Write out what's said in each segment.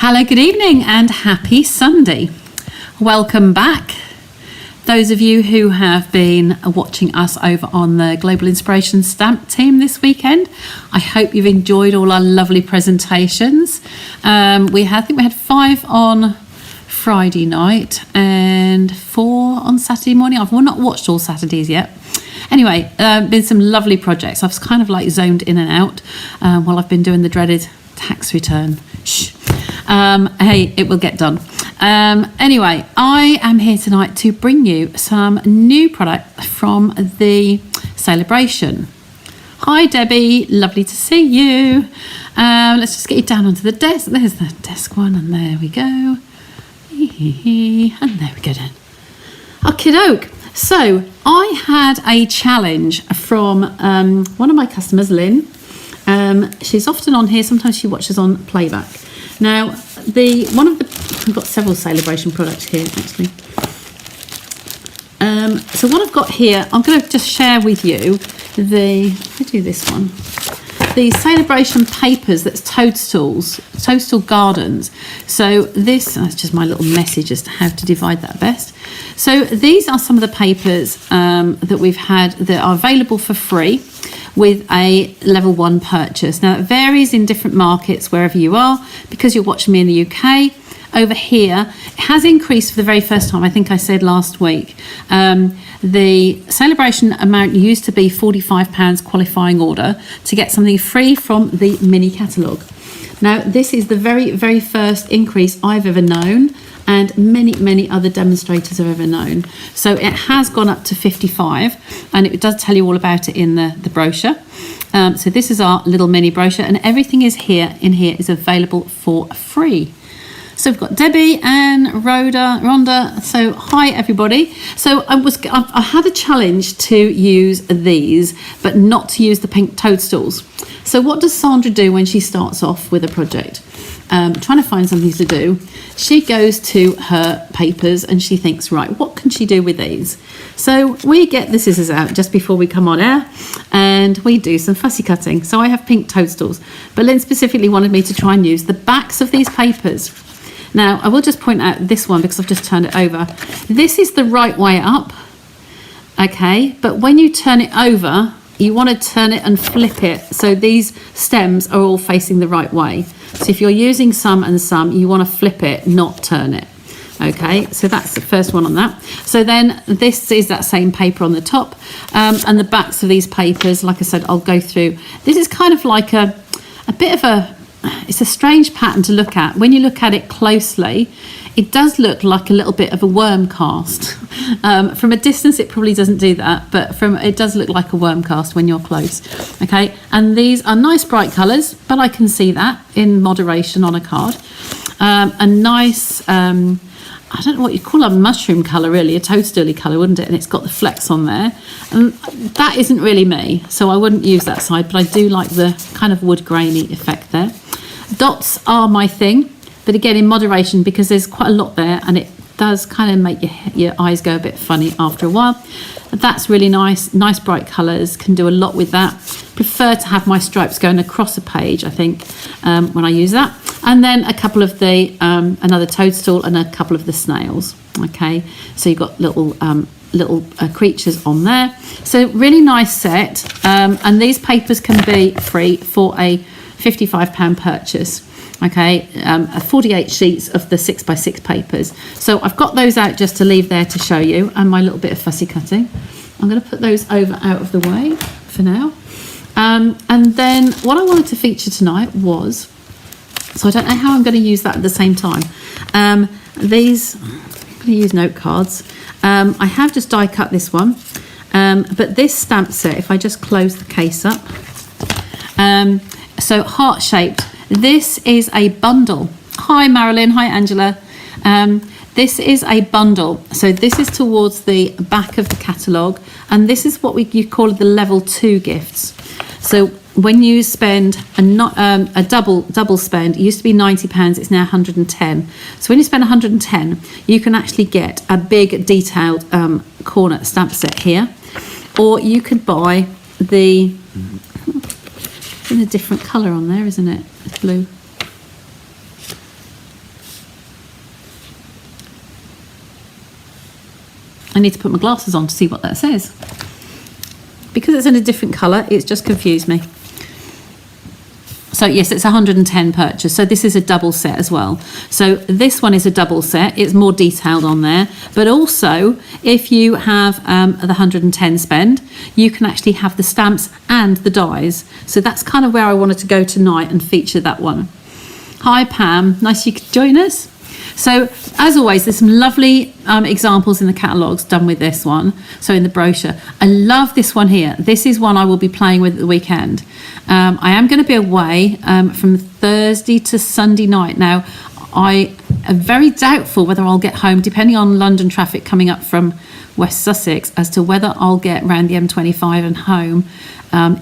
Hello, good evening and happy Sunday. Welcome back. Those of you who have been watching us over on the Global Inspiration Stamp team this weekend, I hope you've enjoyed all our lovely presentations. I think we had 5 on Friday night and 4 on Saturday morning. I've not watched all Saturdays yet. Anyway, been some lovely projects. I've kind of like zoned in and out while I've been doing the dreaded tax return. Shh. Hey, it will get done. Anyway, I am here tonight to bring you some new product from the Sale-A-Bration. Hi Debbie, lovely to see you. Let's just get you down onto the desk. There's the desk one, and there we go. And there we go then. Okie doke. So I had a challenge from one of my customers, Lynn. She's often on here. Sometimes she watches on playback. Now, I've got several Sale-A-Bration products here, actually. So what I've got here, I'm going to just share with you the Sale-A-Bration papers, that's toadstool gardens. So that's just my little message as to how to divide that best. So these are some of the papers that we've had that are available for free with a level 1 purchase. Now it varies in different markets wherever you are. Because you're watching me in the UK, over here it has increased for the very first time. I think I said last week the Sale-A-Bration amount used to be £45 qualifying order to get something free from the mini catalogue. Now this is the very, very first increase I've ever known, and many other demonstrators have ever known. So it has gone up to 55, and it does tell you all about it in the brochure. So this is our little mini brochure, and everything is here is available for free. So we've got Debbie and Rhonda. So hi everybody. So I had a challenge to use these, but not to use the pink toadstools. So what does Sandra do when she starts off with a project? Trying to find something to do. She goes to her papers and she thinks, right, what can she do with these? So we get the scissors out just before we come on air and we do some fussy cutting. So I have pink toadstools, but Lynn specifically wanted me to try and use the backs of these papers. Now I will just point out this one because I've just turned it over. This is the right way up, okay, but when you turn it over, you want to turn it and flip it so these stems are all facing the right way. So if you're using some and some, you want to flip it, not turn it. Okay, so that's the first one on that. So then this is that same paper on the top, and the backs of these papers, like I said, I'll go through. This is kind of like a bit of it's a strange pattern to look at. When you look at it closely, it does look like a little bit of a worm cast. From a distance, it probably doesn't do that, but it does look like a worm cast when you're close. Okay, and these are nice bright colours, but I can see that in moderation on a card. A nice, I don't know what you'd call a mushroom colour, really, a toadstooly colour, wouldn't it? And it's got the flecks on there. And that isn't really me, so I wouldn't use that side, but I do like the kind of wood grainy effect there. Dots are my thing, but again in moderation because there's quite a lot there and it does kind of make your eyes go a bit funny after a while. That's really nice bright colours, can do a lot with that. Prefer to have my stripes going across a page, I think, when I use that. And then a couple of the another toadstool and a couple of the snails. Okay, so you've got little creatures on there. So really nice set, and these papers can be free for a £55 purchase. Okay, 48 sheets of the 6x6 papers. So I've got those out just to leave there to show you, and my little bit of fussy cutting. I'm going to put those out of the way for now. And then what I wanted to feature tonight was, so I don't know how I'm going to use that at the same time. I'm going to use note cards. I have just die cut this one, but this stamp set, if I just close the case up, so heart shaped. This is a bundle. Hi Marilyn, hi Angela. This is a bundle. So this is towards the back of the catalogue, and this is what you call the level 2 gifts. So when you spend a double spend, it used to be £90, it's now 110. So when you spend 110, you can actually get a big detailed corner stamp set here, or you could buy the in a different colour on there, isn't it? It's blue. I need to put my glasses on to see what that says. Because it's in a different colour, it's just confused me. So yes, it's 110 purchase. So this is a double set as well. So this one is a double set. It's more detailed on there. But also, if you have the 110 spend, you can actually have the stamps and the dies. So that's kind of where I wanted to go tonight and feature that one. Hi Pam, nice you could join us. So as always, there's some lovely examples in the catalogues done with this one. So in the brochure, I love this one here. This is one I will be playing with at the weekend. I am going to be away from Thursday to Sunday night. Now, I am very doubtful whether I'll get home, depending on London traffic coming up from West Sussex, as to whether I'll get around the M25 and home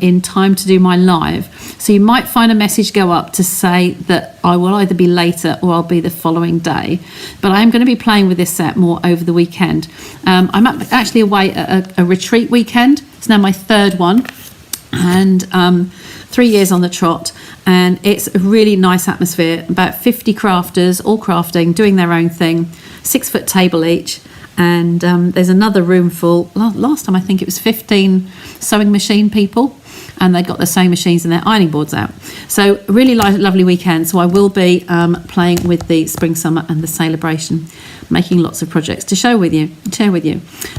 in time to do my live. So you might find a message go up to say that I will either be later or I'll be the following day. But I am going to be playing with this set more over the weekend. I'm actually away at a retreat weekend. It's now my third one, and 3 years on the trot, and it's a really nice atmosphere. About 50 crafters, all crafting, doing their own thing, 6-foot table each. And there's another room full. Last time I think it was 15 sewing machine people, and they got the sewing machines and their ironing boards out. So really lovely weekend. So I will be playing with the spring, summer and the Sale-A-Bration, making lots of projects to share with you.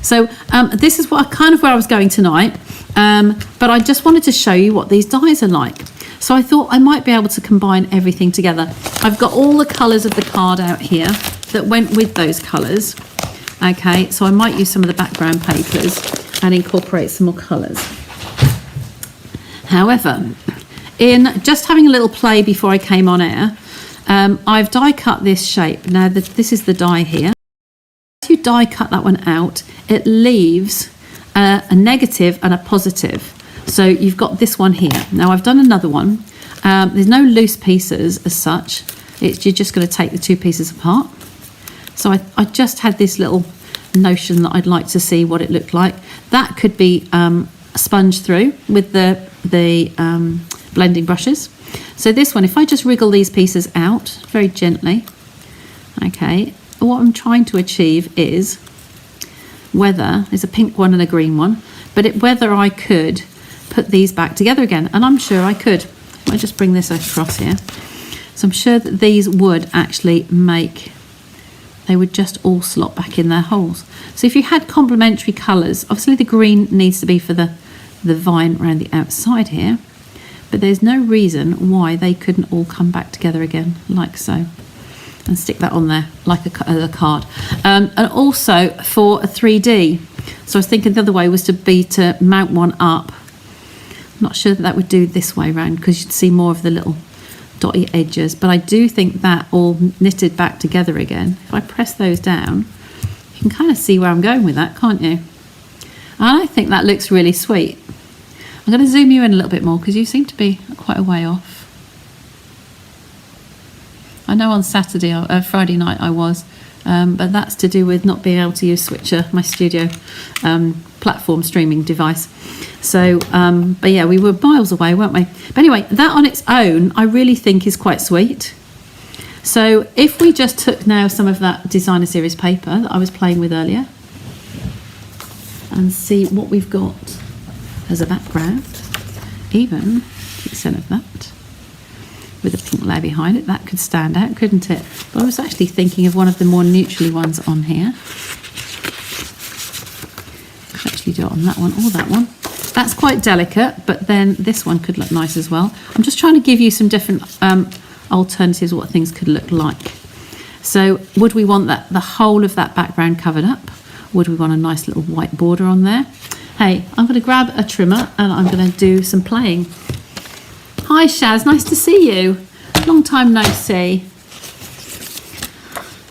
So this is what kind of where I was going tonight, but I just wanted to show you what these dies are like. So I thought I might be able to combine everything together. I've got all the colours of the card out here that went with those colours. Okay, so I might use some of the background papers and incorporate some more colours. However, in just having a little play before I came on air, I've die cut this shape. Now, this is the die here. If you die cut that one out, it leaves a negative and a positive. So you've got this one here. Now, I've done another one. There's no loose pieces as such. You're just going to take the two pieces apart. So I just had this little notion that I'd like to see what it looked like. That could be sponged through with the blending brushes. So this one, if I just wriggle these pieces out very gently, okay, what I'm trying to achieve is whether, there's a pink one and a green one, but whether I could put these back together again, and I'm sure I could. I'll just bring this across here. So I'm sure that these would actually make, they would just all slot back in their holes. So if you had complementary colours, obviously the green needs to be for the vine around the outside here, but there's no reason why they couldn't all come back together again, like so. And stick that on there, like a card. And also for a 3D, so I was thinking the other way was to mount one up. I'm not sure that would do this way round, because you'd see more of the little dotty edges, but I do think that all knitted back together again. If I press those down, you can kind of see where I'm going with that, can't you? And I think that looks really sweet. I'm going to zoom you in a little bit more, because you seem to be quite a way off. I know on Friday night I was, but that's to do with not being able to use Switcher, my studio platform streaming device. So, but yeah, we were miles away, weren't we? But anyway, that on its own, I really think is quite sweet. So if we just took now some of that designer series paper that I was playing with earlier and see what we've got as a background, even % of that, with a pink layer behind it, that could stand out, couldn't it? But I was actually thinking of one of the more neutrally ones on here. Could actually do it on that one or that one. That's quite delicate, but then this one could look nice as well. I'm just trying to give you some different alternatives, what things could look like. So would we want the whole of that background covered up? Would we want a nice little white border on there? Hey, I'm going to grab a trimmer and I'm going to do some playing. Hi Shaz, nice to see you. Long time no see.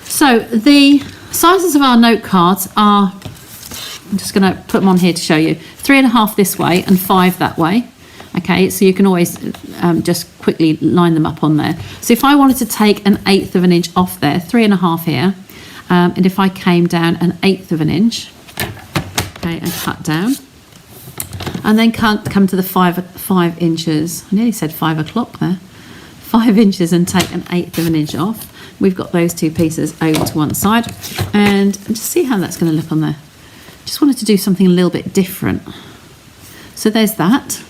So the sizes of our note cards are, I'm just going to put them on here to show you, 3.5 this way and 5 that way. Okay, so you can always just quickly line them up on there. So if I wanted to take 1/8 of an inch off there, 3.5 here, and if I came down 1/8 of an inch, okay, and cut down, and then come to the 5 inches. I nearly said 5 o'clock there. 5 inches and take 1/8 of an inch off. We've got those two pieces over to one side, and just see how that's going to look on there. Just wanted to do something a little bit different. So there's that.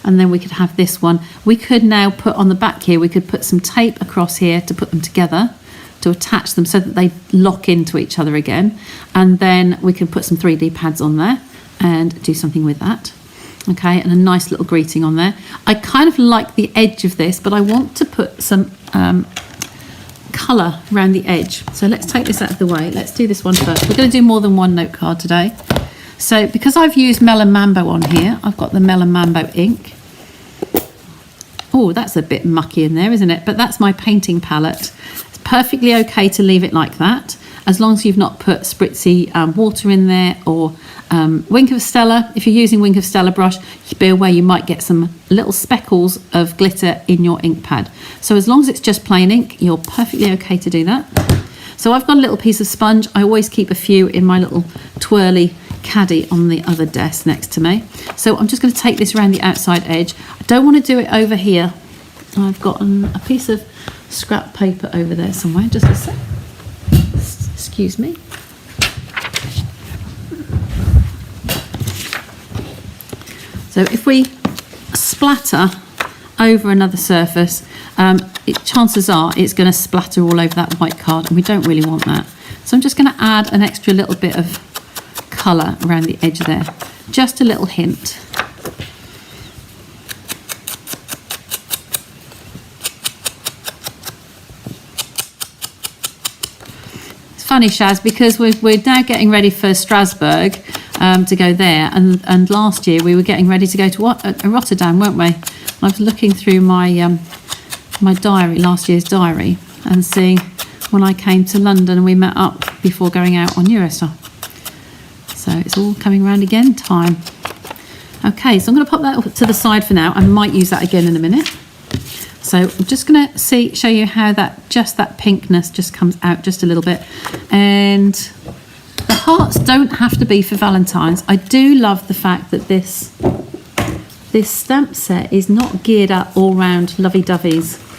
And then we could have this one. We could now put on the back here, we could put some tape across here to put them together, to attach them so that they lock into each other again. And then we can put some 3D pads on there and do something with that. Okay, and a nice little greeting on there. I kind of like the edge of this, but I want to put some colour around the edge. So let's take this out of the way. Let's do this one first. We're going to do more than one note card today. So because I've used Melon Mambo on here, I've got the Melon Mambo ink. Oh, that's a bit mucky in there, isn't it? But that's my painting palette. It's perfectly okay to leave it like that, as long as you've not put spritzy water in there or Wink of Stella. If you're using Wink of Stella brush, be aware you might get some little speckles of glitter in your ink pad. So as long as it's just plain ink, you're perfectly okay to do that. So I've got a little piece of sponge. I always keep a few in my little twirly caddy on the other desk next to me. So I'm just going to take this around the outside edge. I don't want to do it over here. I've got a piece of scrap paper over there somewhere. Just a sec. Excuse me. So if we splatter over another surface, chances are it's going to splatter all over that white card, and we don't really want that. So I'm just going to add an extra little bit of colour around the edge there, just a little hint. It's funny, Shaz, because we're now getting ready for Strasbourg to go there, and last year we were getting ready to go to Rotterdam, weren't we? I was looking through my my diary, last year's diary, and seeing when I came to London and we met up before going out on Eurostar. So it's all coming around again, time. Okay, so I'm going to pop that to the side for now. I might use that again in a minute. So I'm just going to show you how that pinkness just comes out just a little bit. And the hearts don't have to be for Valentine's. I do love the fact that this stamp set is not geared up all round lovey-doveys.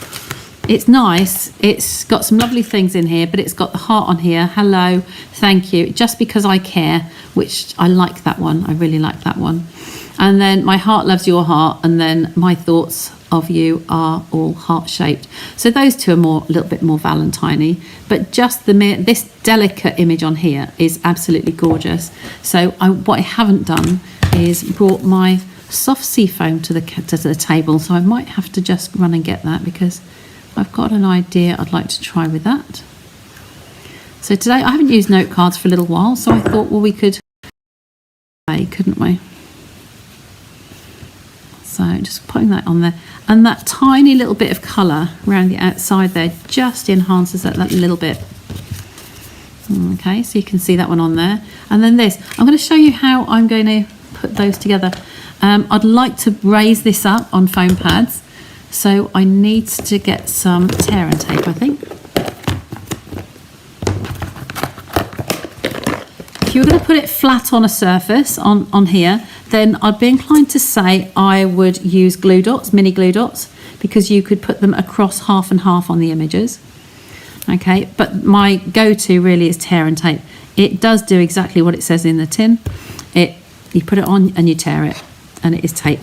It's nice, it's got some lovely things in here, but it's got the heart on here. Hello, thank you, just because I care, which I like that one. I really like that one. And then my heart loves your heart, and then my thoughts of you are all heart-shaped. So those two are a little bit more Valentine-y, but just this delicate image on here is absolutely gorgeous. So what I haven't done is brought my soft sea foam to the table, so I might have to just run and get that, because I've got an idea I'd like to try with that. So today I haven't used note cards for a little while, so I thought, well, we could, couldn't we? So just putting that on there, and that tiny little bit of colour around the outside there just enhances that little bit. Okay, so you can see that one on there. And then this, I'm going to show you how I'm going to put those together. I'd like to raise this up on foam pads, so I need to get some tear and tape, I think. If you were going to put it flat on a surface on here, then I'd be inclined to say I would use glue dots, mini glue dots, because you could put them across half and half on the images. Okay, but my go-to really is tear and tape. It does do exactly what it says in the tin. You put it on and you tear it, and it is tape.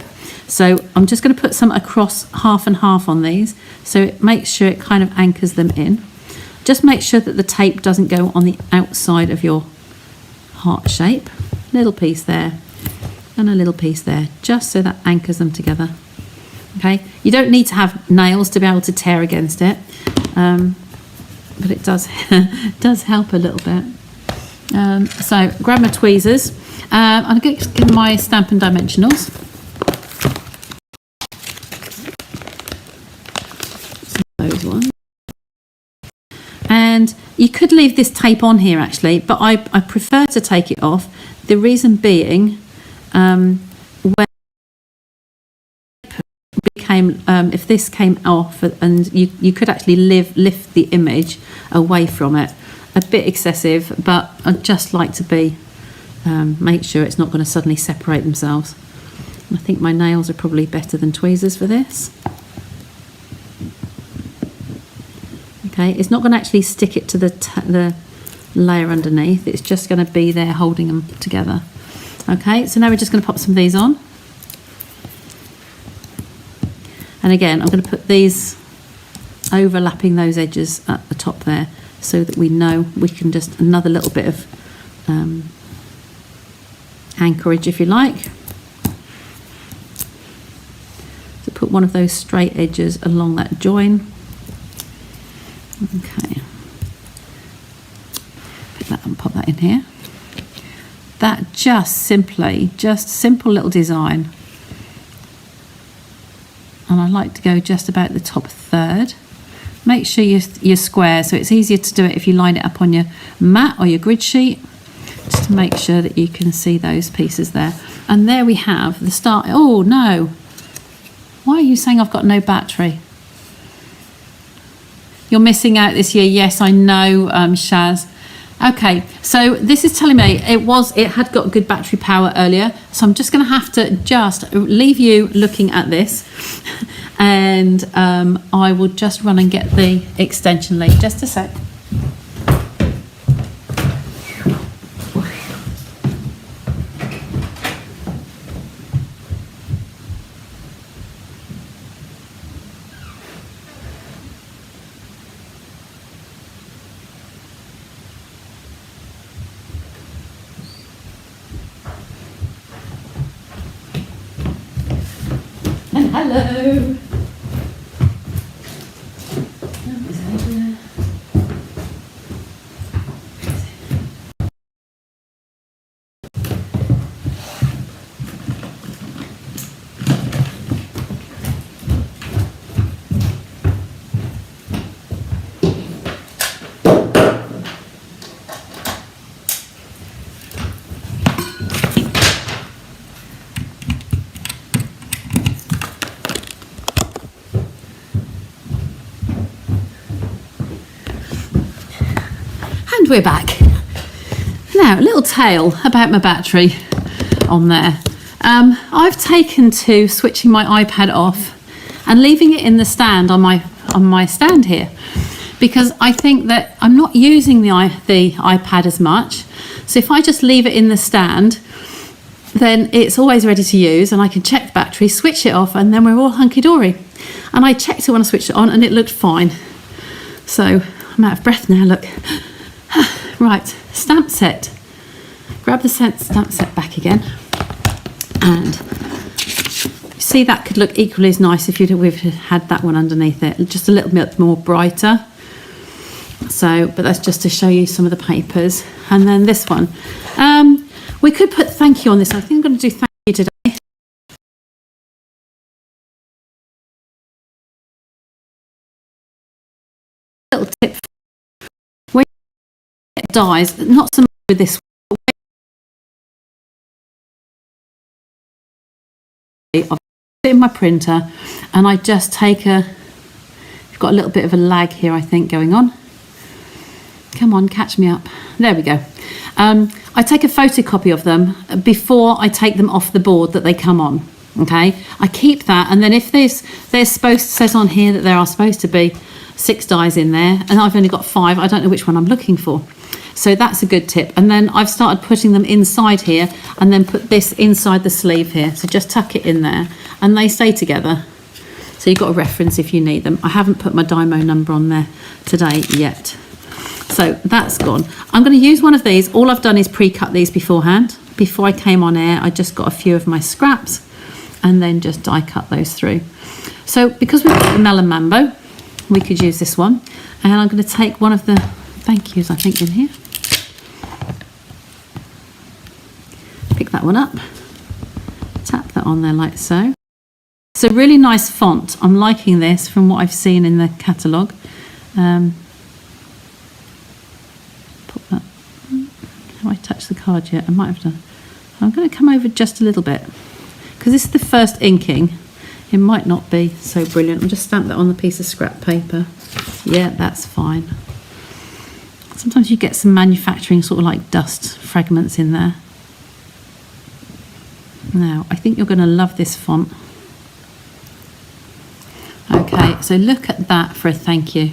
So I'm just going to put some across half and half on these, so it makes sure it kind of anchors them in. Just make sure that the tape doesn't go on the outside of your heart shape. Little piece there and a little piece there, just so that anchors them together. Okay, you don't need to have nails to be able to tear against it, but it does does help a little bit. So grab my tweezers. I'm going to get my Stampin' Dimensionals. Those ones. And you could leave this tape on here actually, but I prefer to take it off. The reason being, when if this came off and you could actually lift the image away from it, a bit excessive, but I'd just like to make sure it's not going to suddenly separate themselves. I think my nails are probably better than tweezers for this. Okay, it's not going to actually stick it to the layer underneath. It's just going to be there holding them together. Okay, so now we're just going to pop some of these on. And again, I'm going to put these overlapping those edges at the top there so that we know we can just another little bit of anchorage, if you like. So put one of those straight edges along that join. Okay. Pick that and pop that in here. That just simple little design. And I like to go just about the top third. Make sure you're square, so it's easier to do it if you line it up on your mat or your grid sheet, just to make sure that you can see those pieces there. And there we have the start. Oh no, why are you saying I've got no battery? You're missing out this year. Yes, I know, Shaz. Okay, so this is telling me it had got good battery power earlier, so I'm just going to have to just leave you looking at this, and I will just run and get the extension lead. Just a sec. Hello. We're back. Now, a little tale about my battery on there. I've taken to switching my iPad off and leaving it in the stand on my stand here, because I think that I'm not using the iPad as much. So if I just leave it in the stand, then it's always ready to use, and I can check the battery, switch it off, and then we're all hunky-dory. And I checked it when I switched it on, and it looked fine. So I'm out of breath now, look. Right, stamp set. Grab the stamp set back again, and you see that could look equally as nice if we've had that one underneath it, just a little bit more brighter. So, but that's just to show you some of the papers. And then this one, we could put thank you on this. I think I'm going to do thank you today. Little tip. When you get dies, not so much with this one. I've put it in my printer, and I just take you've got a little bit of a lag here, I think, going on. Come on, catch me up. There we go. I take a photocopy of them before I take them off the board that they come on. Okay, I keep that, and then if there's says on here that there are supposed to be 6 dies in there, and I've only got 5, I don't know which one I'm looking for. So that's a good tip. And then I've started putting them inside here, and then put this inside the sleeve here. So just tuck it in there, and they stay together. So you've got a reference if you need them. I haven't put my Dymo number on there today yet. So that's gone. I'm going to use one of these. All I've done is pre-cut these beforehand. Before I came on air, I just got a few of my scraps and then just die cut those through. So because we've got the Melon Mambo, we could use this one. And I'm going to take one of the thank yous, I think, in here. Pick that one up. Tap that on there like so. It's a really nice font. I'm liking this from what I've seen in the catalogue. Put that. Have I touched the card yet? I might have done. I'm going to come over just a little bit because this is the first inking. It might not be so brilliant. I'll just stamp that on the piece of scrap paper. Yeah, that's fine. Sometimes you get some manufacturing sort of like dust fragments in there. Now, I think you're going to love this font. Okay, so look at that for a thank you.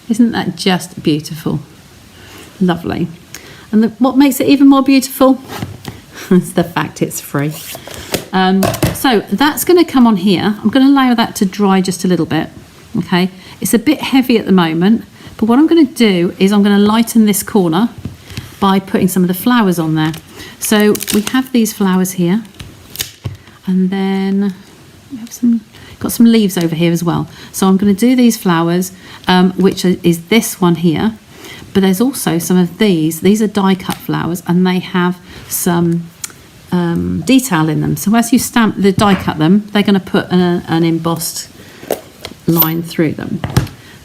Isn't that just beautiful? Lovely. And what makes it even more beautiful is the fact it's free. So that's going to come on here. I'm going to allow that to dry just a little bit. Okay, it's a bit heavy at the moment, but what I'm going to do is I'm going to lighten this corner by putting some of the flowers on there. So we have these flowers here, and then we have got some leaves over here as well. So I'm going to do these flowers, which is this one here, but there's also some of these. These are die cut flowers, and they have some detail in them. So as you die cut them, they're going to put an embossed line through them.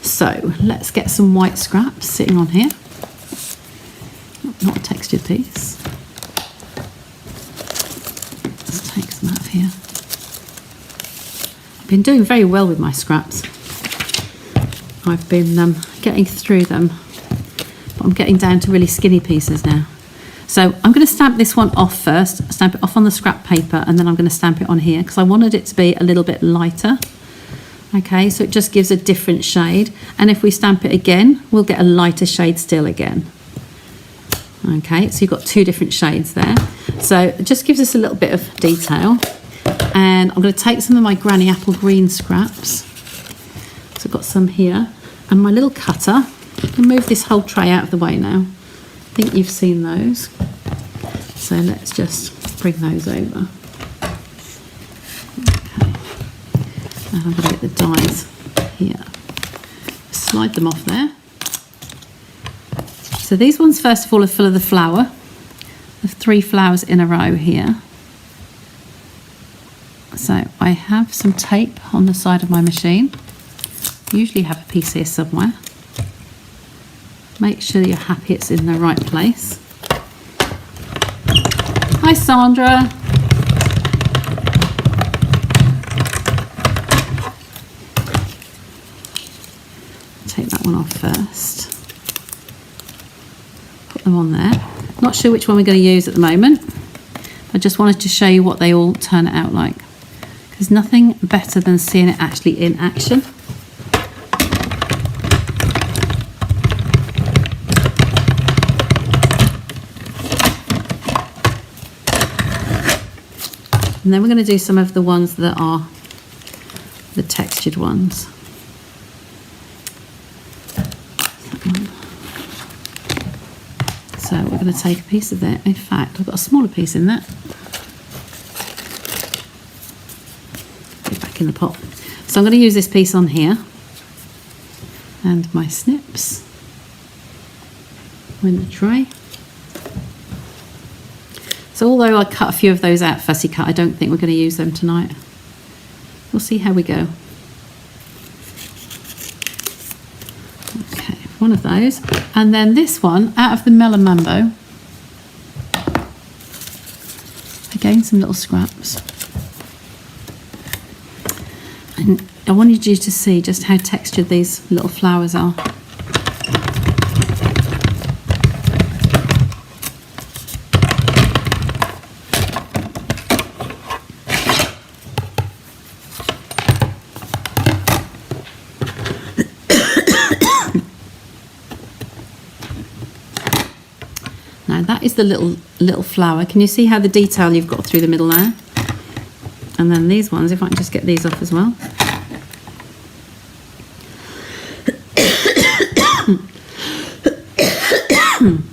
So let's get some white scraps sitting on here. Not a textured piece. Let's take some out of here. I've been doing very well with my scraps. I've been getting through them, but I'm getting down to really skinny pieces now. So I'm going to stamp this one off first, stamp it off on the scrap paper, and then I'm going to stamp it on here because I wanted it to be a little bit lighter. Okay, so it just gives a different shade, and if we stamp it again, we'll get a lighter shade still again. Okay, so you've got two different shades there. So it just gives us a little bit of detail. And I'm going to take some of my Granny Apple Green scraps. So I've got some here, and my little cutter. I can move this whole tray out of the way now. I think you've seen those. So let's just bring those over. And I'm going to get the dies here. Slide them off there. So these ones, first of all, are full of the flower. There's 3 flowers in a row here. So I have some tape on the side of my machine. Usually have a piece here somewhere. Make sure you're happy it's in the right place. Hi, Sandra. Take that one off first. Put them on there. Not sure which one we're going to use at the moment. I just wanted to show you what they all turn out like. There's nothing better than seeing it actually in action. And then we're going to do some of the ones that are the textured ones. So we're going to take a piece of that. In fact, I've got a smaller piece in that. Get back in the pot. So I'm going to use this piece on here. And my snips are in the tray. So although I cut a few of those out fussy cut, I don't think we're going to use them tonight. We'll see how we go. Okay, one of those. And then this one, out of the Melon Mambo. Again, some little scraps. And I wanted you to see just how textured these little flowers are. Now that is the little flower. Can you see how the detail you've got through the middle there? And then these ones, if I can just get these off as well.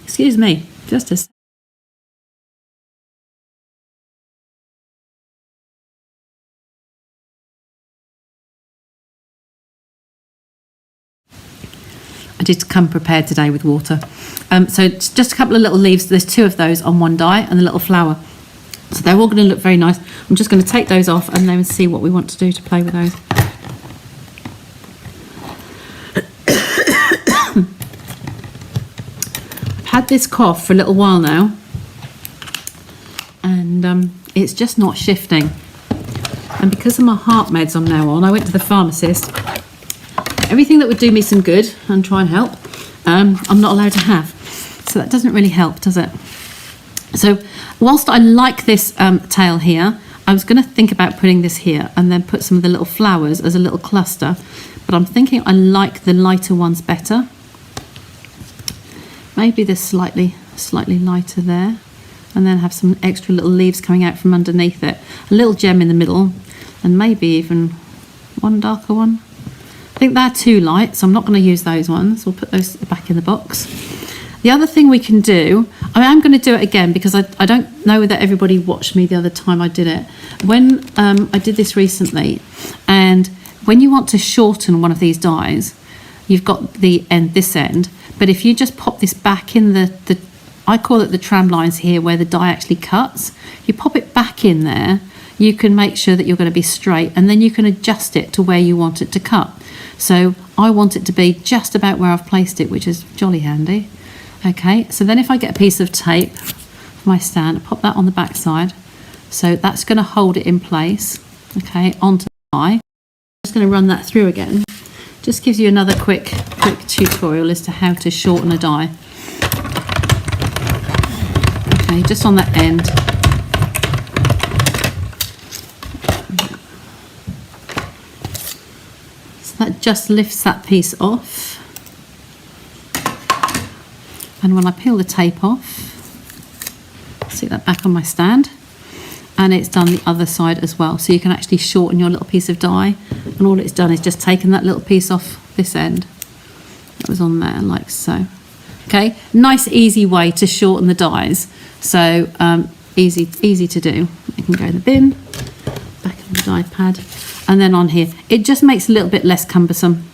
Excuse me, just a sec. I did come prepared today with water. So it's just a couple of little leaves. There's 2 of those on one die and a little flower. So they're all going to look very nice. I'm just going to take those off and then see what we want to do to play with those. I've had this cough for a little while now, and it's just not shifting. And because of my heart meds I'm now on, I went to the pharmacist. Everything that would do me some good and try and help, I'm not allowed to have. So that doesn't really help, does it? So whilst I like this tail here, I was going to think about putting this here and then put some of the little flowers as a little cluster. But I'm thinking I like the lighter ones better. maybe this slightly lighter there, and then have some extra little leaves coming out from underneath it. A little gem in the middle, and maybe even one darker one. I think they're too light, so I'm not going to use those ones. We'll put those back in the box. The other thing we can do, I'm going to do it again because I don't know whether everybody watched me the other time I did it. When I did this recently, and when you want to shorten one of these dies, you've got this end, but if you just pop this back in the I call it the tram lines here where the die actually cuts, you pop it back in there, you can make sure that you're going to be straight, and then you can adjust it to where you want it to cut. So I want it to be just about where I've placed it, which is jolly handy. Okay, so then if I get a piece of tape for my stand, I pop that on the back side. So that's going to hold it in place, okay, onto the die. I'm just going to run that through again. Just gives you another quick tutorial as to how to shorten a die. Okay, just on that end. So that just lifts that piece off. And when I peel the tape off, stick that back on my stand, and it's done the other side as well. So you can actually shorten your little piece of die, and all it's done is just taken that little piece off this end that was on there, like so. Okay, nice easy way to shorten the dies. So easy to do. You can go in the bin, back in the die pad, and then on here. It just makes it a little bit less cumbersome.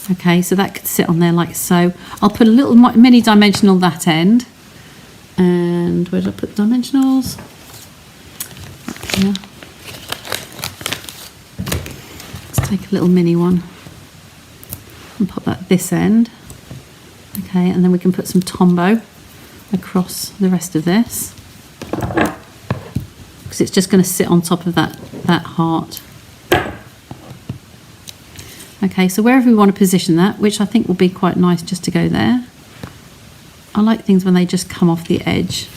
Okay, so that could sit on there like so. I'll put a little mini dimensional that end. And where did I put the dimensionals? Up here. Let's take a little mini one and pop that this end. Okay, and then we can put some Tombow across the rest of this, because it's just going to sit on top of that heart. Okay, so wherever we want to position that, which I think will be quite nice just to go there. I like things when they just come off the edge.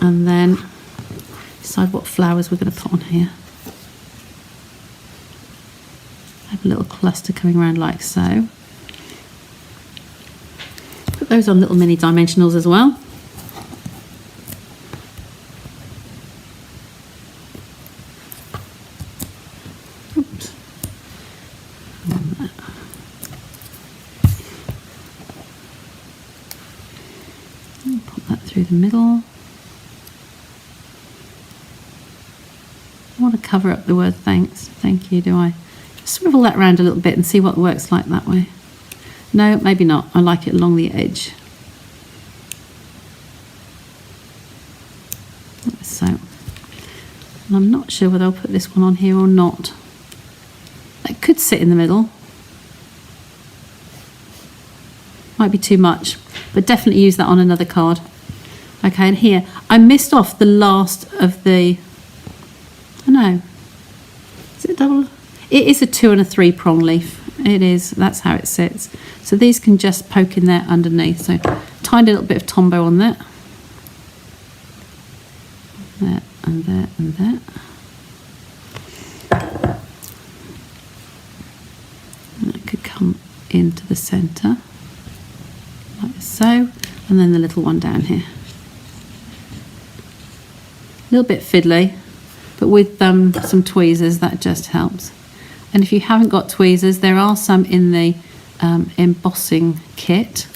And then decide what flowers we're going to put on here. Have a little cluster coming around like so. Put those on little mini dimensionals as well. Oops. Pop that through the middle. I want to cover up the word thanks. Thank you, do I? Swivel that around a little bit and see what works like that way. No, maybe not. I like it along the edge. Like so. And I'm not sure whether I'll put this one on here or not. That could sit in the middle. Might be too much, but definitely use that on another card. Okay, and here, I missed off the last of the, I know, is it double? It is a 2 and a 3 prong leaf. It is, that's how it sits. So these can just poke in there underneath. So tiny little bit of Tombow on that. There and there and there. And it could come into the centre, like so. And then the little one down here. A little bit fiddly, but with some tweezers that just helps. And if you haven't got tweezers, there are some in the embossing kit.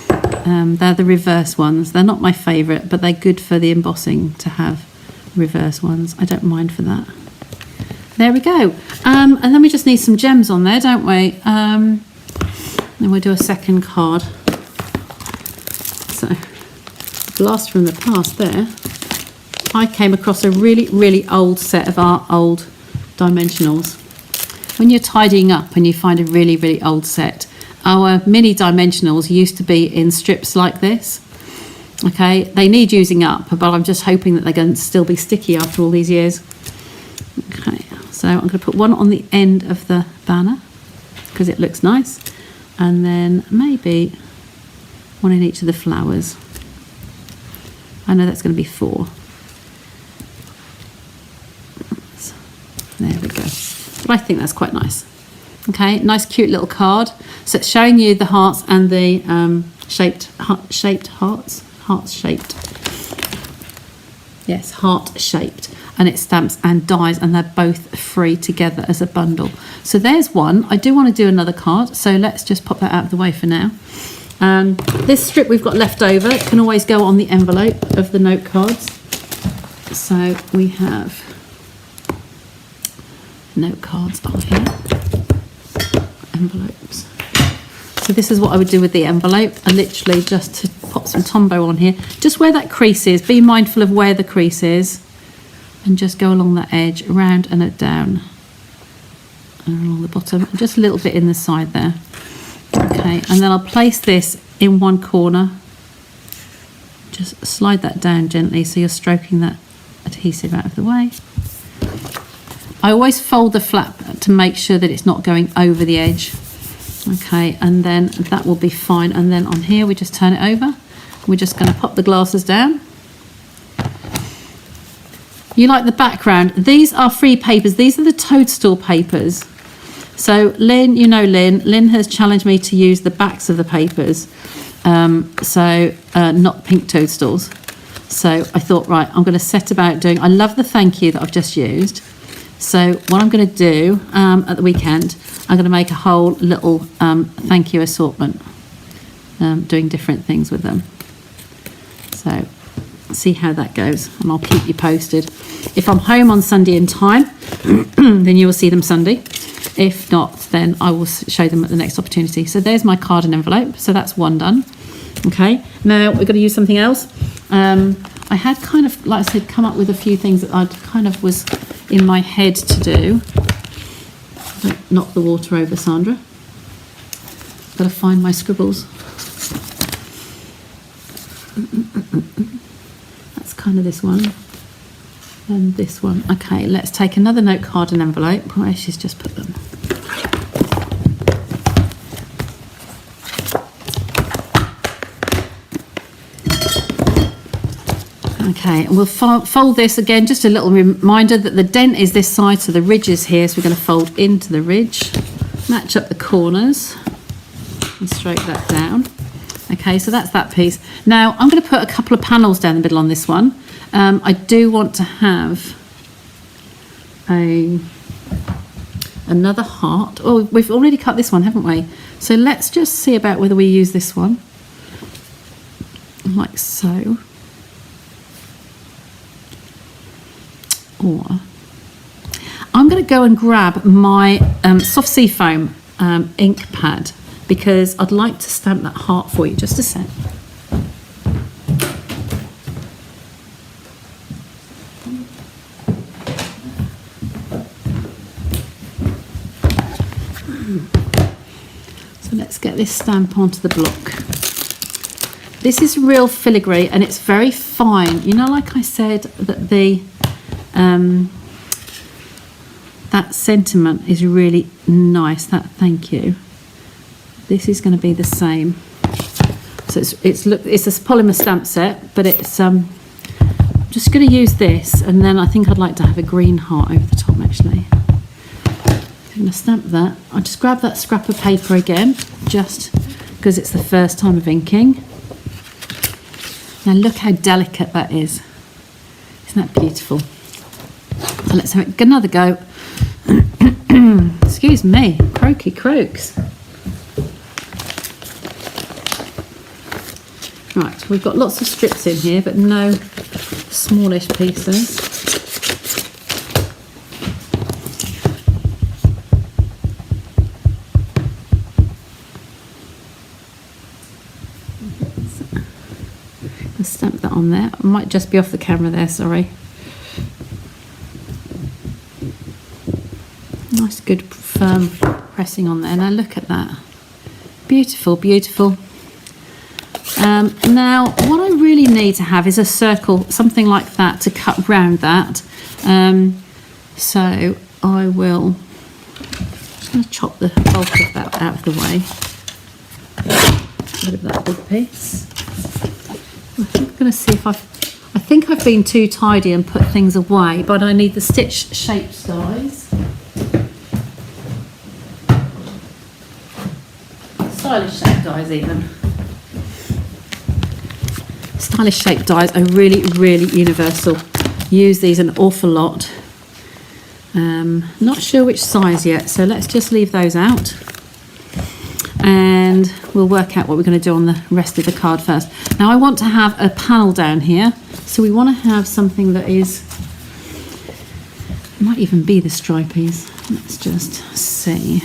They're the reverse ones. They're not my favourite, but they're good for the embossing to have reverse ones. I don't mind for that. There we go. And then we just need some gems on there, don't we? Then we'll do a second card. So, blast from the past there. I came across a really, really old set of our old dimensionals. When you're tidying up and you find a really, really old set, our mini dimensionals used to be in strips like this. Okay, they need using up, but I'm just hoping that they're going to still be sticky after all these years. Okay, so I'm going to put one on the end of the banner because it looks nice, and then maybe one in each of the flowers. I know that's going to be 4. So, there we go. But I think that's quite nice. Okay, nice cute little card. So it's showing you the hearts and the shaped hearts, heart-shaped. Yes, heart-shaped. And it stamps and dies, and they're both free together as a bundle. So there's one. I do want to do another card, so let's just pop that out of the way for now. This strip we've got left over can always go on the envelope of the note cards. So we have note cards on here, envelopes. So this is what I would do with the envelope. I literally just to pop some Tombow on here, just where that crease is. Be mindful of where the crease is, and just go along that edge, around and down, and along the bottom, and just a little bit in the side there. Okay, and then I'll place this in one corner. Just slide that down gently so you're stroking that adhesive out of the way. I always fold the flap to make sure that it's not going over the edge. Okay, and then that will be fine. And then on here we just turn it over. We're just going to pop the glasses down. You like the background? These are free papers. These are the toadstool papers. So Lynn, you know Lynn has challenged me to use the backs of the papers, not pink toadstools. So I thought, right, I'm going to set about doing, I love the thank you that I've just used. So what I'm going to do at the weekend, I'm going to make a whole little thank you assortment, doing different things with them. So see how that goes, and I'll keep you posted. If I'm home on Sunday in time, then you will see them Sunday. If not, then I will show them at the next opportunity. So there's my card and envelope. So that's one done. Okay, now we're going to use something else. I had kind of, like I said, come up with a few things that I kind of was in my head to do. Don't knock the water over, Sandra. Got to find my scribbles. That's kind of this one. And this one. Okay, let's take another note card and envelope. Where she's just put them. Okay, and we'll fold this again, just a little reminder that the dent is this side, so the ridge is here, so we're going to fold into the ridge, match up the corners and stroke that down. Okay, so that's that piece. Now I'm going to put a couple of panels down the middle on this one. I do want to have another heart. Oh, we've already cut this one, haven't we? So let's just see about whether we use this one, like so. Or I'm going to go and grab my soft sea foam ink pad, because I'd like to stamp that heart for you. Just a sec. So let's get this stamp onto the block. This is real filigree and it's very fine. You know, like I said, that the that sentiment is really nice, that thank you. This is going to be the same. So it's a polymer stamp set, but it's I'm just going to use this, and then I think I'd like to have a green heart over the top actually. I'm going to stamp that. I'll just grab that scrap of paper again, just because it's the first time of inking. Now look how delicate that is. Isn't that beautiful? So let's have another go. Excuse me, croaky croaks. Right, we've got lots of strips in here, but no smallish pieces. Let's stamp that on there. I might just be off the camera there, sorry. Nice, good, firm pressing on there. Now look at that. Beautiful, beautiful. Now, what I really need to have is a circle, something like that, to cut round that. So I will just going to chop the bulk of that out of the way. Rid of that big piece. I'm going to see if I think I've been too tidy and put things away, but I need the stitch shaped dies. Stylish shaped dies even. stylish shape dies are really, really universal. Use these an awful lot. Not sure which size yet, so let's just leave those out. And we'll work out what we're going to do on the rest of the card first. Now I want to have a panel down here, so we want to have something that is, it might even be the stripies. Let's just see.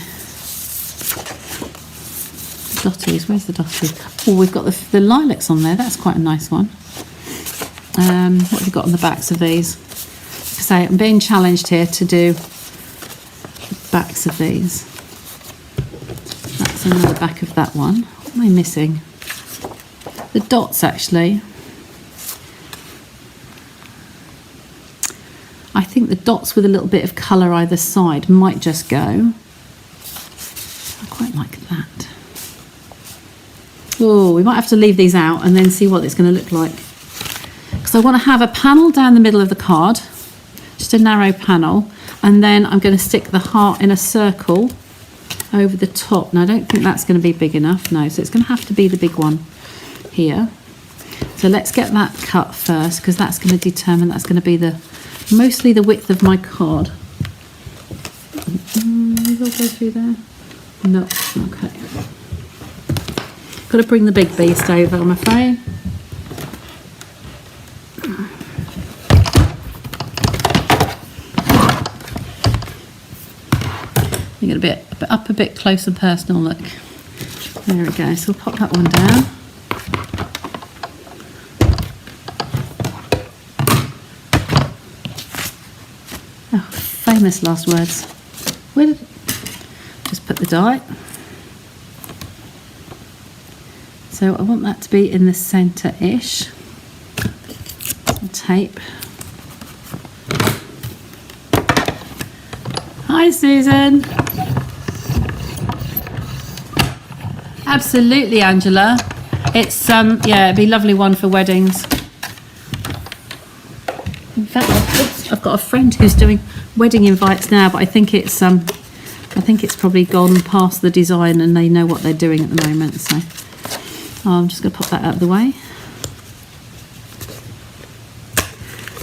Dotties, where's the dotties? Oh, we've got the lilacs on there, that's quite a nice one. What have we got on the backs of these? So I'm being challenged here to do the backs of these. That's another back of that one. What am I missing? The dots, actually. I think the dots with a little bit of colour either side might just go. I quite like that. Oh, we might have to leave these out and then see what it's going to look like. Because I want to have a panel down the middle of the card, just a narrow panel, and then I'm going to stick the heart in a circle over the top. Now I don't think that's going to be big enough, no, so it's going to have to be the big one here. So let's get that cut first, because that's going to determine, that's going to be the mostly the width of my card. Maybe I'll go through there. No, okay. Got to bring the big beast over, I'm afraid. You get a bit up a bit close and personal look. There we go. So we'll pop that one down. Oh, famous last words. Where did just put the die. So I want that to be in the centre-ish. Tape. Hi, Susan. Absolutely, Angela. It's yeah, it'd be a lovely one for weddings. In fact, I've got a friend who's doing wedding invites now, but I think it's probably gone past the design and they know what they're doing at the moment. So I'm just going to pop that out of the way.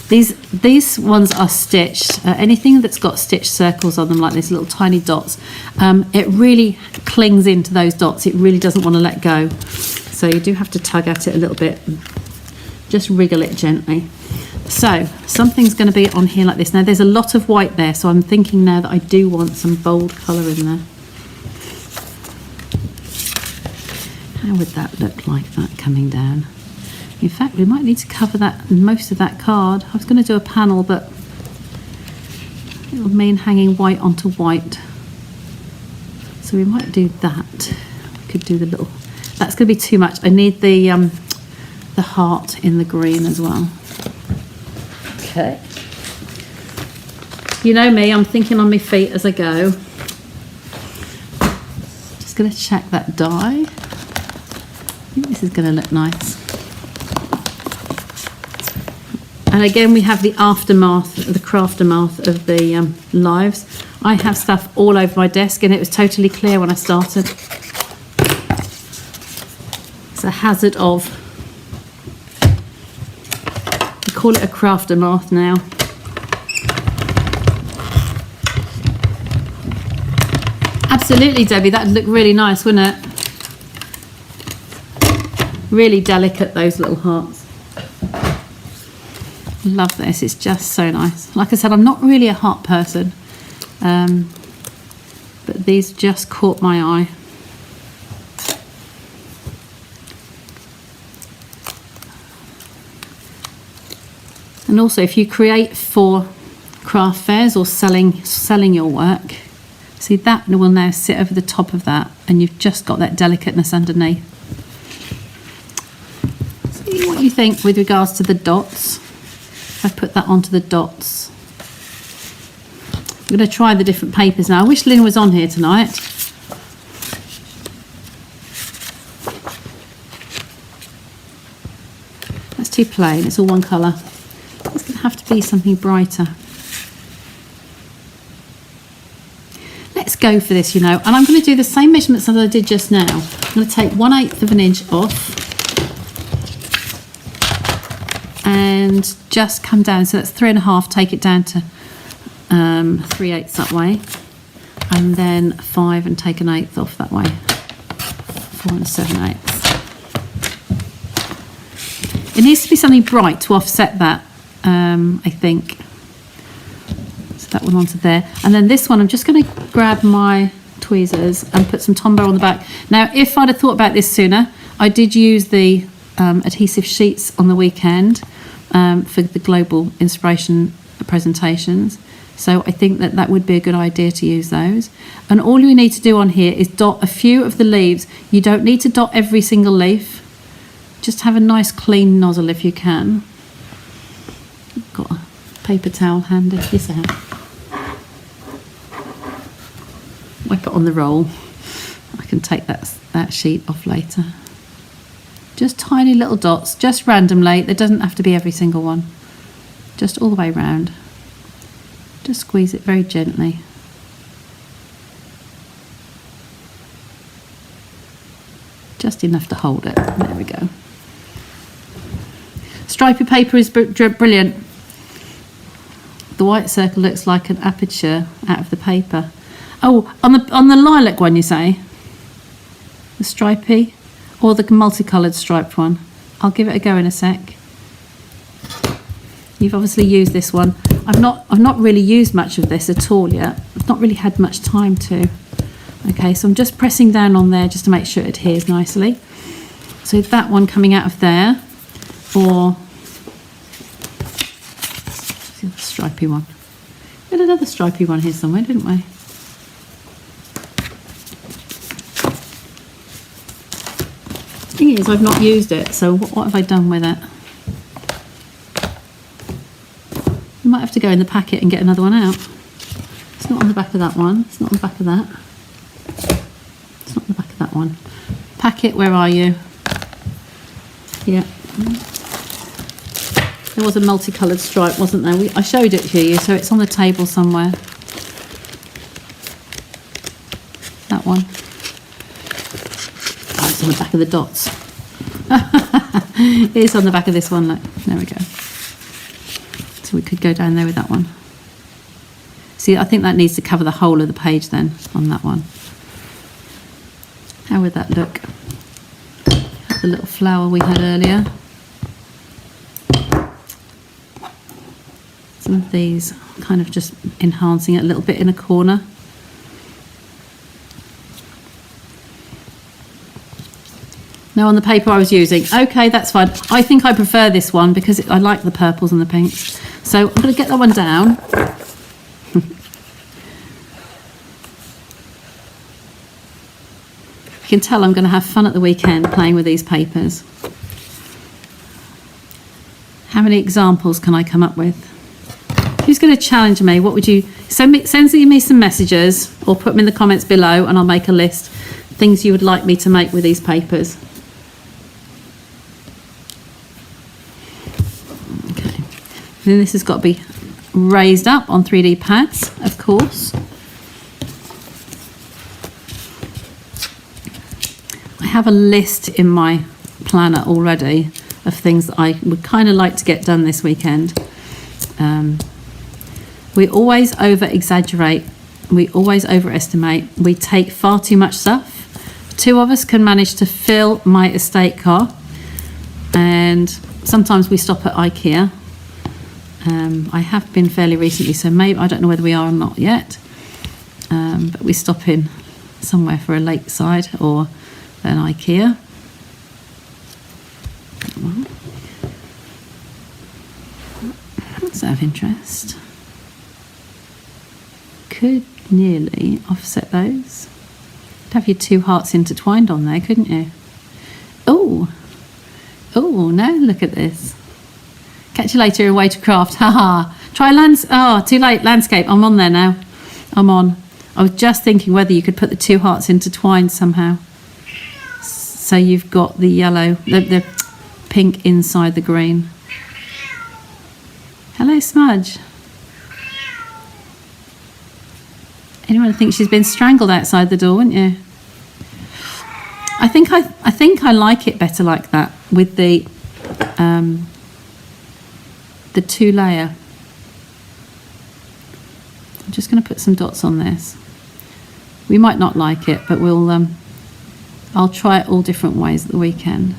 These ones are stitched. Anything that's got stitched circles on them, like these little tiny dots, it really clings into those dots. It really doesn't want to let go. So you do have to tug at it a little bit. Just wriggle it gently. So something's going to be on here like this. Now there's a lot of white there, so I'm thinking now that I do want some bold colour in there. How would that look like, that coming down? In fact, we might need to cover that, most of that card. I was going to do a panel, but it would mean hanging white onto white. So we might do that. We could do the little, that's going to be too much. I need the heart in the green as well. Okay. You know me, I'm thinking on my feet as I go. Just going to check that die. I think this is going to look nice. And again, we have the aftermath, the craftermath of the lives. I have stuff all over my desk and it was totally clear when I started. It's a hazard of, we call it a craftermath now. Absolutely, Debbie, that'd look really nice, wouldn't it? Really delicate, those little hearts. Love this, it's just so nice. Like I said, I'm not really a heart person, but these just caught my eye. And also, if you create for craft fairs or selling your work, see, that will now sit over the top of that, and you've just got that delicateness underneath. See what you think with regards to the dots. I put that onto the dots. I'm going to try the different papers now. I wish Lynn was on here tonight. That's too plain, it's all one colour. It's going to have to be something brighter. Let's go for this, you know, and I'm going to do the same measurements as I did just now. I'm going to take 1/8 of an inch off. and just come down. So that's 3.5, take it down to 3/8 that way, and then 5 and take 1/8 off that way, 4 and 7/8. It needs to be something bright to offset that, I think. So that one onto there, and then this one I'm just going to grab my tweezers and put some Tombow on the back. Now if I'd have thought about this sooner, I did use the adhesive sheets on the weekend for the global inspiration presentations, so I think that that would be a good idea to use those. And all you need to do on here is dot a few of the leaves. You don't need to dot every single leaf, just have a nice clean nozzle if you can. Got a paper towel handy. Yes I have. Wipe it on the roll. I can take that sheet off later. Just tiny little dots, just randomly. There doesn't have to be every single one. Just all the way round. Just squeeze it very gently. Just enough to hold it. There we go. Stripy paper is brilliant. The white circle looks like an aperture out of the paper. Oh, on the lilac one you say? The stripy? Or the multicoloured striped one? I'll give it a go in a sec. You've obviously used this one. I've not really used much of this at all yet. I've not really had much time to. Okay, so I'm just pressing down on there just to make sure it adheres nicely. So that one coming out of there, or the other stripy one. We had another stripy one here somewhere, didn't we? The thing is, I've not used it, so what have I done with it? You might have to go in the packet and get another one out. It's not on the back of that one. It's not on the back of that. It's not on the back of that one. Packet, where are you? Yeah. There was a multicoloured stripe, wasn't there? I showed it to you, so it's on the table somewhere. That one. Oh, it's on the back of the dots. It's on the back of this one, look. There we go. So we could go down there with that one. See, I think that needs to cover the whole of the page then on that one. How would that look? The little flower we had earlier. Some of these kind of just enhancing it a little bit in a corner. Now on the paper I was using, okay, that's fine. I think I prefer this one because I like the purples and the pinks. So I'm going to get that one down. You can tell I'm going to have fun at the weekend playing with these papers. How many examples can I come up with? Who's going to challenge me? What would you send me some messages or put them in the comments below and I'll make a list. Things you would like me to make with these papers. Okay. Then this has got to be raised up on 3D pads, of course. I have a list in my planner already of things that I would kind of like to get done this weekend. We always over-exaggerate. We always overestimate. We take far too much stuff. 2 of us can manage to fill my estate car, and sometimes we stop at IKEA. I have been fairly recently, so maybe I don't know whether we are or not yet, but we stop in somewhere for a lakeside or an IKEA. That's out of interest. Could nearly offset those. You'd have your 2 hearts intertwined on there, couldn't you? Oh, now look at this. Catch you later, away to craft. Haha. Try too late, landscape. I'm on there now. I'm on. I was just thinking whether you could put the 2 hearts intertwined somehow. So you've got the yellow, the pink inside the green. Hello, Smudge. Anyone think she's been strangled outside the door, wouldn't you? I think I like it better like that with the the 2-layer. I'm just going to put some dots on this. We might not like it, but I'll try it all different ways at the weekend.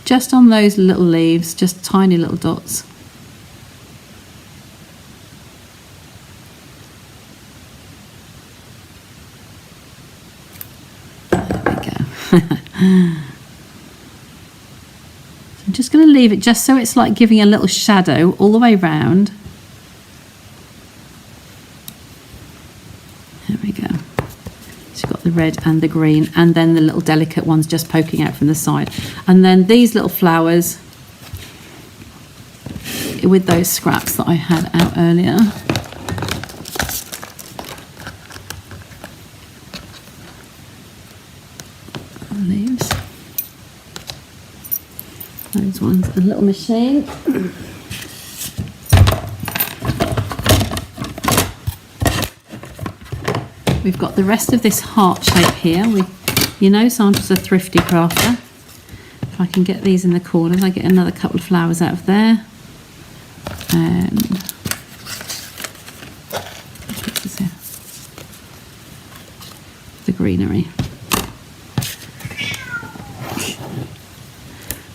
Just on those little leaves, just tiny little dots. There we go. I'm just going to leave it just so it's like giving a little shadow all the way round. There we go. So you've got the red and the green, and then the little delicate ones just poking out from the side. And then these little flowers with those scraps that I had out earlier. Leaves. Those ones, a little machine. We've got the rest of this heart shape here. So I'm just a thrifty crafter. If I can get these in the corners, I get another couple of flowers out of there. And what's this here? The greenery.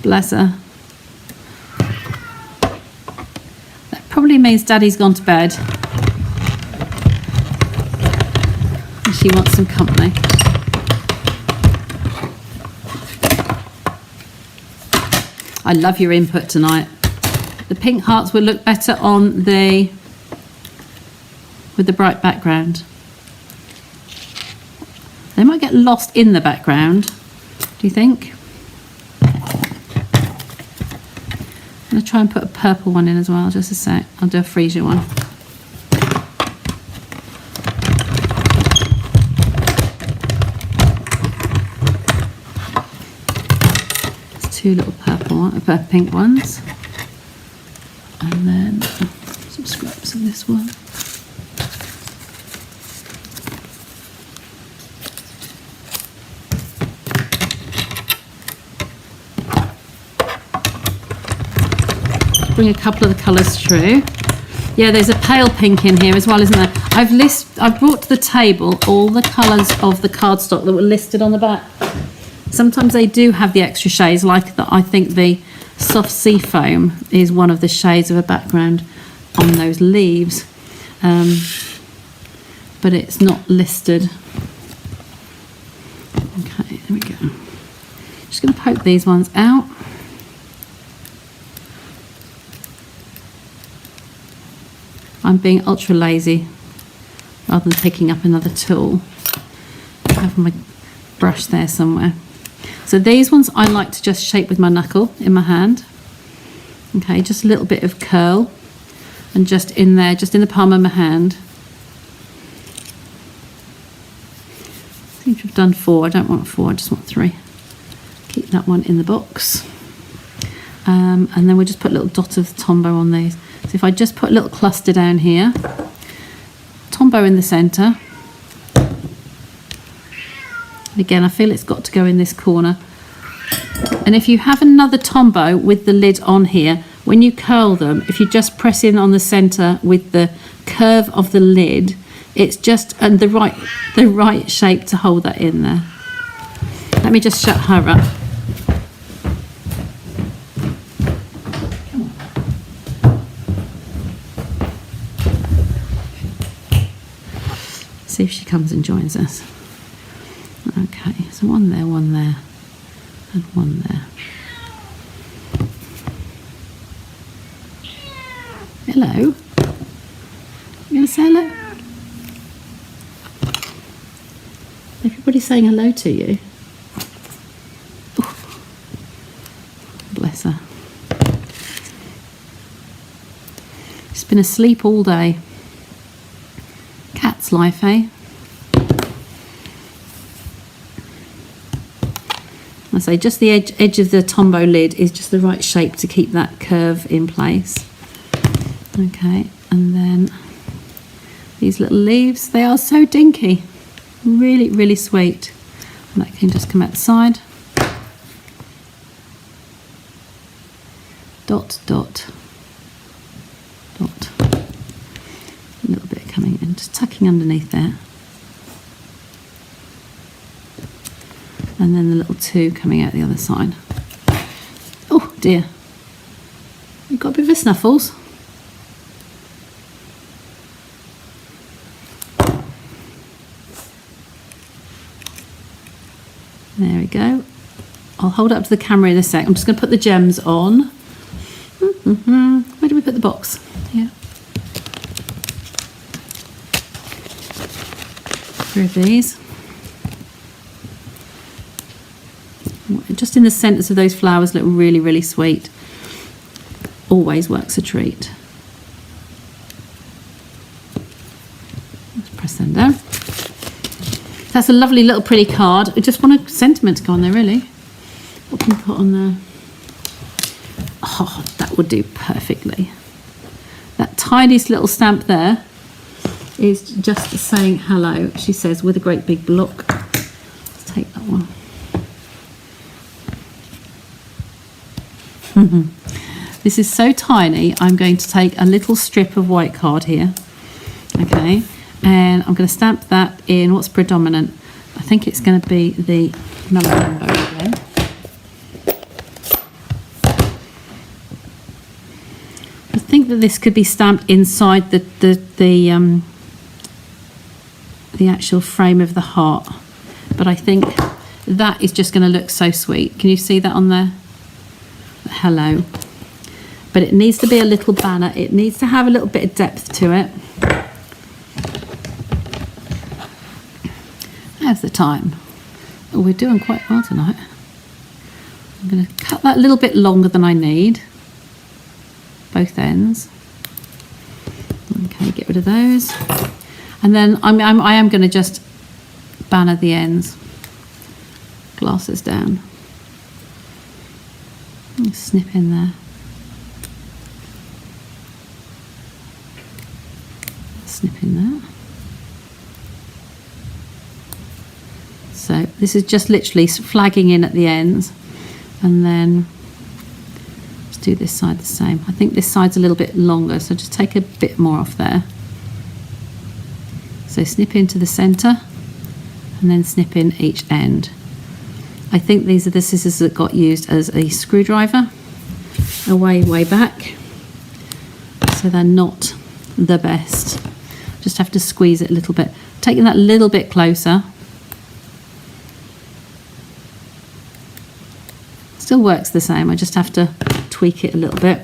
Bless her. That probably means Daddy's gone to bed. And she wants some company. I love your input tonight. The pink hearts will look better on with the bright background. They might get lost in the background, do you think? I'm going to try and put a purple one in as well, just a sec. I'll do a freesia one. There's 2 little pink ones. And then some scraps of this one. Bring a couple of the colours through. Yeah, there's a pale pink in here as well, isn't there? I've brought to the table all the colours of the cardstock that were listed on the back. Sometimes they do have the extra shades, like that. I think the soft sea foam is one of the shades of a background on those leaves, but it's not listed. Okay, there we go. Just going to poke these ones out. I'm being ultra lazy rather than picking up another tool. I have my brush there somewhere. So these ones I like to just shape with my knuckle in my hand. Okay, just a little bit of curl, and just in there, just in the palm of my hand. I seem to have done 4. I don't want 4, I just want 3. Keep that one in the box. And then we'll just put a little dot of Tombow on these. So if I just put a little cluster down here, Tombow in the centre. And again, I feel it's got to go in this corner. And if you have another Tombow with the lid on here, when you curl them, if you just press in on the centre with the curve of the lid, it's just the right shape to hold that in there. Let me just shut her up. See if she comes and joins us. Okay, so one there, and one there. Hello. You going to say hello? Everybody's saying hello to you. Ooh. Bless her. She's been asleep all day. Cat's life, eh? I say just the edge of the Tombow lid is just the right shape to keep that curve in place. Okay, and then these little leaves, they are so dinky, really, really sweet. And that can just come out the side. dot, dot, dot. A little bit coming in, just tucking underneath there. And then the little 2 coming out the other side. Oh dear. You've got a bit of a snuffles. There we go. I'll hold it up to the camera in a sec. I'm just going to put the gems on. Where do we put the box? Here. Three of these. Just in the centres of those flowers look really, really sweet. Always works a treat. Let's press them down. That's a lovely little pretty card. I just want a sentiment to go on there, really. What can we put on there? Oh, that would do perfectly. That tiniest little stamp there is just saying hello, she says, with a great big block. Let's take that one. This is so tiny, I'm going to take a little strip of white card here. Okay. And I'm going to stamp that in what's predominant. I think it's going to be the mellow rainbow again. I think that this could be stamped inside the actual frame of the heart, but I think that is just going to look so sweet. Can you see that on there? Hello. But it needs to be a little banner. It needs to have a little bit of depth to it. How's the time? Oh, we're doing quite well tonight. I'm going to cut that a little bit longer than I need. Both ends. Okay, get rid of those. And then I am going to just banner the ends. Glasses down. Snip in there. Snip in there. So this is just literally flagging in at the ends, and then just do this side the same. I think this side's a little bit longer, so just take a bit more off there. So snip into the centre and then snip in each end. I think these are the scissors that got used as a screwdriver way back, so they're not the best. Just have to squeeze it a little bit, taking that a little bit closer. Still works the same, I just have to tweak it a little bit.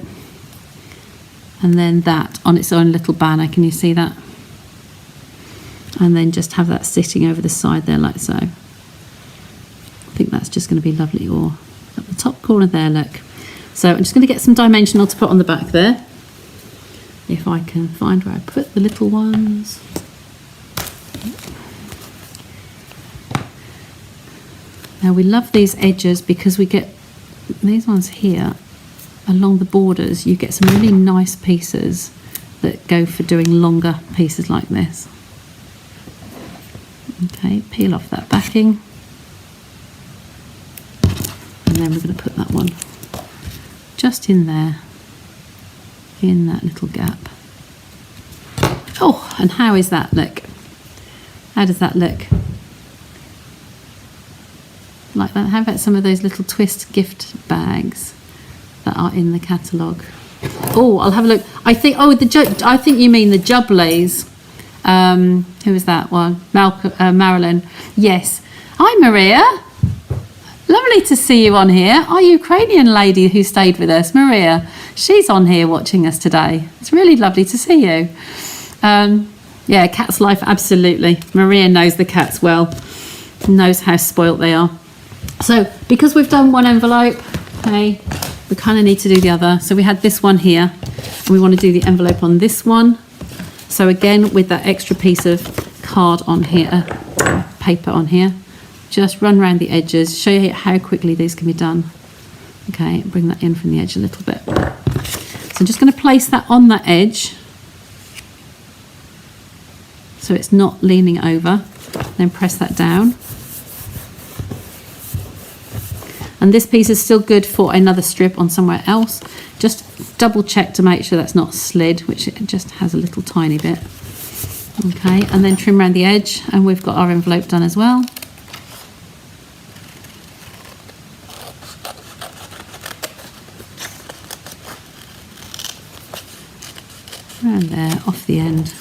And then that on its own little banner, can you see that? And then just have that sitting over the side there like so. I think that's just going to be lovely. Or at the top corner there, look. So I'm just going to get some dimensional to put on the back there. If I can find where I put the little ones. Now we love these edges because we get these ones here along the borders. You get some really nice pieces that go for doing longer pieces like this. Okay, peel off that backing. And then we're going to put that one just in there, in that little gap. Oh, and how is that look? How does that look? Like that. How about some of those little twist gift bags that are in the catalogue? Oh, I'll have a look. I think. Oh, I think you mean the Jublays. Who is that one? Marilyn. Yes. Hi, Maria. Lovely to see you on here. Our Ukrainian lady who stayed with us, Maria. She's on here watching us today. It's really lovely to see you. Yeah, Cat's Life, absolutely. Maria knows the cats well. Knows how spoilt they are. So because we've done one envelope, okay, we kind of need to do the other. So we had this one here, and we want to do the envelope on this one. So again, with that extra piece of card on here, paper on here, just run around the edges, show you how quickly these can be done. Okay, bring that in from the edge a little bit. So I'm just going to place that on that edge, so it's not leaning over. Then press that down. And this piece is still good for another strip on somewhere else. Just double check to make sure that's not slid, which it just has a little tiny bit. Okay, and then trim around the edge, and we've got our envelope done as well. Around there, off the end.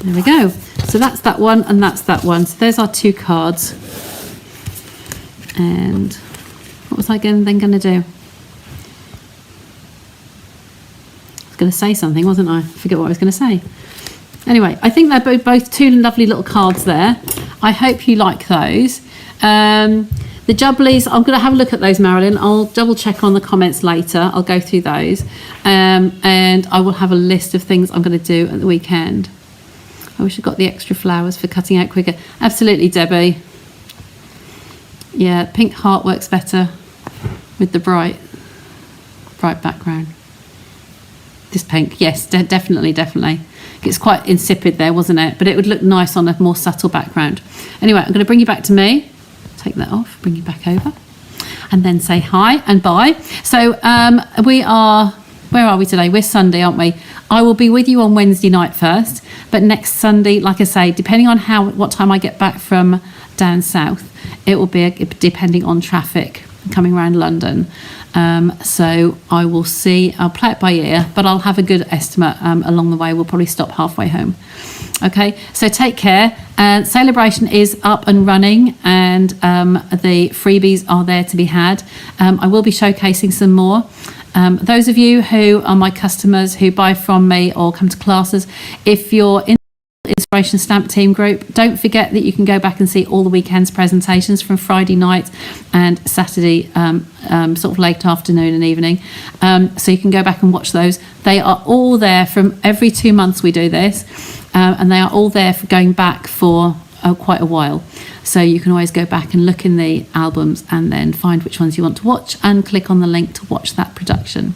There we go. So that's that one, and that's that one. So there's our 2 cards. And what was I then going to do? I was going to say something, wasn't I? I forget what I was going to say. Anyway, I think they're both 2 lovely little cards there. I hope you like those. The jubblies, I'm going to have a look at those, Marilyn. I'll double check on the comments later. I'll go through those. And I will have a list of things I'm going to do at the weekend. I wish I got the extra flowers for cutting out quicker. Absolutely, Debbie. Yeah, pink heart works better with the bright background. This pink, yes, definitely. It's quite insipid there, wasn't it? But it would look nice on a more subtle background. Anyway, I'm going to bring you back to me. Take that off, bring you back over, and then say hi and bye. So we are, where are we today? We're Sunday, aren't we? I will be with you on Wednesday night first, but next Sunday, like I say, depending on what time I get back from down south, it will be depending on traffic coming around London. So I will see, I'll play it by ear, but I'll have a good estimate along the way. We'll probably stop halfway home. Okay, so take care. Sale-A-Bration is up and running, and the freebies are there to be had. I will be showcasing some more. Those of you who are my customers who buy from me or come to classes, if you're in the Inspiration Stamp Team group, don't forget that you can go back and see all the weekend's presentations from Friday night and Saturday, sort of late afternoon and evening. So you can go back and watch those. They are all there from every 2 months we do this, and they are all there for going back for quite a while. So you can always go back and look in the albums and then find which ones you want to watch and click on the link to watch that production.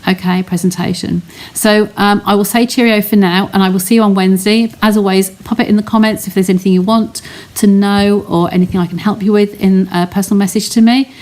Okay, presentation. So I will say cheerio for now, and I will see you on Wednesday. As always, pop it in the comments if there's anything you want to know or anything I can help you with in a personal message to me.